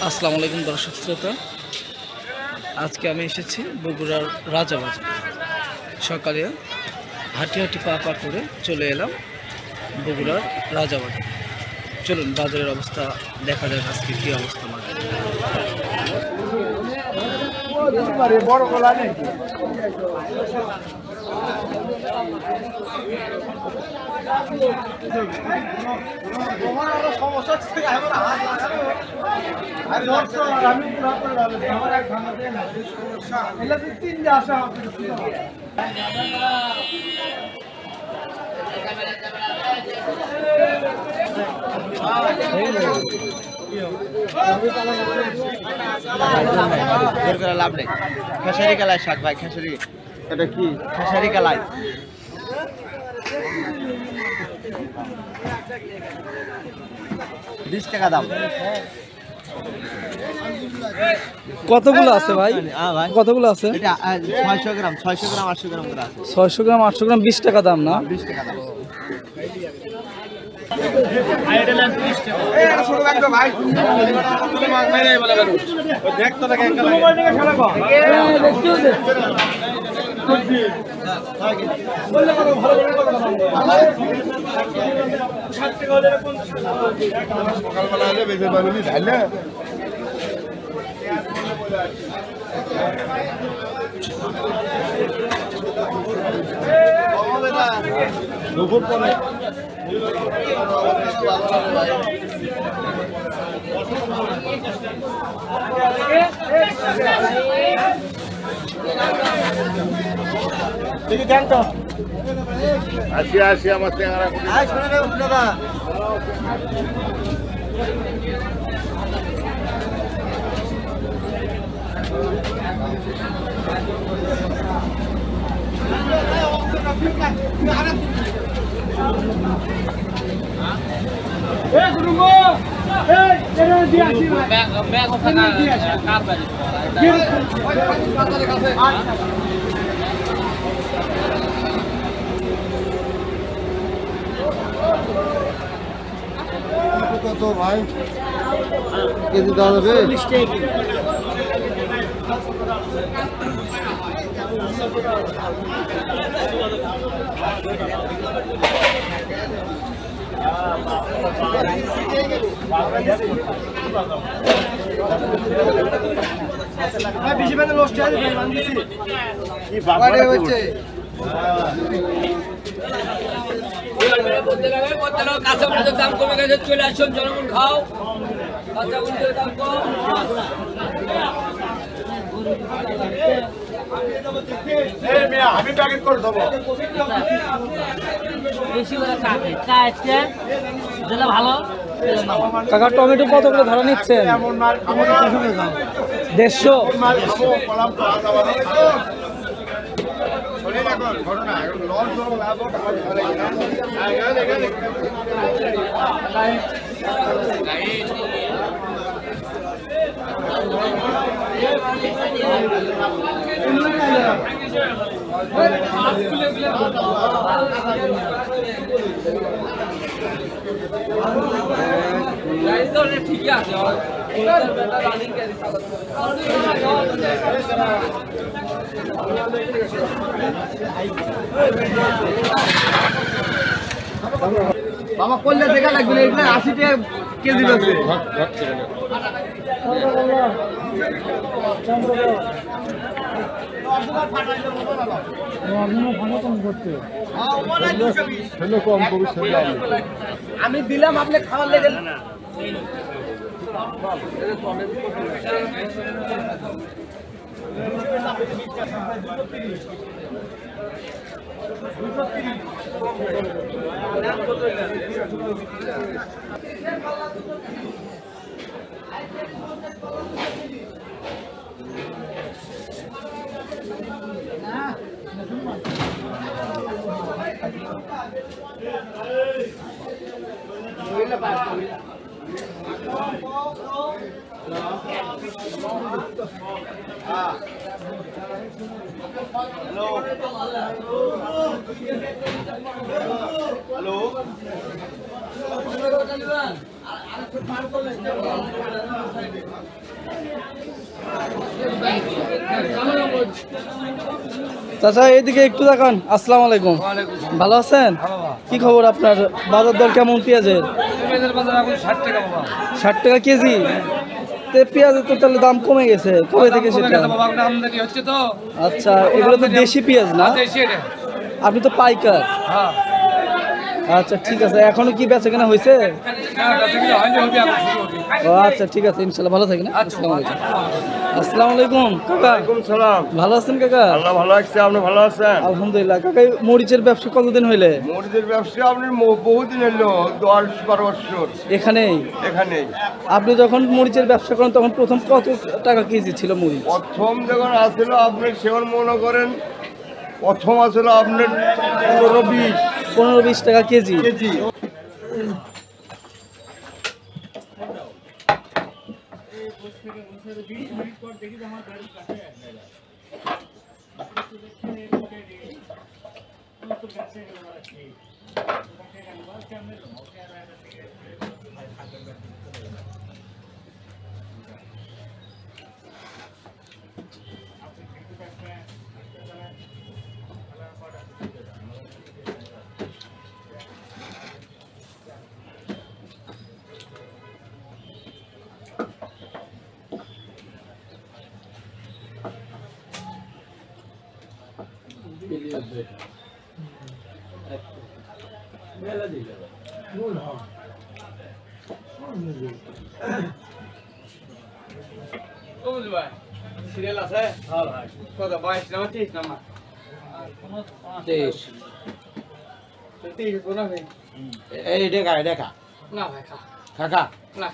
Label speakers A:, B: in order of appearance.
A: আসসালামু আলাইকুম দর্শক শ্রোতা, আজকে আমি এসেছি বগুড়ার রাজাবাজার। সকালে হাঁটি হাঁটি পা পা করে চলে এলাম বগুড়ার রাজাবাজার। চলুন বাজারের অবস্থা দেখা যাক আজকে কী অবস্থা মানে।
B: লাভ নেই। খেসারি কালাই শাক ভাই, খেসারি। এটা কি খেসারি কালাই? ৳20 দাম।
A: কতগুলো আছে ভাই? কতগুলো আছে?
B: এটা 600 গ্রাম 800 গ্রাম করে আছে।
A: 600 গ্রাম 800 গ্রাম ৳20 দাম না?
B: ৳20 দাম।
C: সকালবেলা হলে বেঁচে পারবি ঢাইলে দুপুর পরে আসি আমার চেহারা কত ভাই কেজি দেওয়া যাবে?
D: দাম কমে গেছে, চলে আসুন জনগণ খাও। দাম কম।
C: আমি প্যাকেট করে দেবো।
D: ভালো
A: কাকা টমেটো কত করে ধরা নিচ্ছেন? 150।
C: ঘটনা
D: ঠিকই আছে।
B: বাবা করলে দেখা লাগবে, এগুলো 80 টাকা কেজি আছে। আমি দিলাম আপনি খাওয়ার লেগে। হ্যালো
A: চাচা এইদিকে একটু দেখান। আসসালামু আলাইকুম, ভালো আছেন? কি খবর আপনার? বাজার দর কেমন পেঁয়াজের? 60 টাকা কেজি। তে পেঁয়াজের তো তাহলে দাম কমে গেছে কবে থেকে সেটা? আচ্ছা, এগুলো তো দেশি পেঁয়াজ না? আপনি তো পাইকার। আচ্ছা ঠিক আছে, এখনো কি বেচা কেনা হয়েছে? ও আচ্ছা ঠিক আছে, ইনশাল্লাহ ভালো থাকেন। আসসালামু আলাইকুম। আসসালামু আলাইকুম কাকা,
C: সালাম।
A: ভালো আছেন কাকা?
C: আল্লাহ ভালো আছে, আপনি ভালো আছেন?
A: আলহামদুলিল্লাহ। কাকা এই মরিচের ব্যবসা কতদিন হইলে?
C: মরিচের ব্যবসা আপনি বহুদিন এলো, 10-12 বছর
A: এখানেই?
C: এখানেই।
A: আপনি যখন মরিচের ব্যবসা করেন তখন প্রথম কত টাকা কেজি ছিল মরিচ?
C: প্রথম যখন আসছিল আপনি সেখন মনে করেন, প্রথম আসলে আপনার
A: 15-20 টাকা কেজি।
C: কেজি।
B: সিরিয়াল আছে? কত 22 নাম্বার 23 নাম্বার 23 কোন হবে? এই দেখা দেখা
D: না ভাই খা
B: কাকা
D: না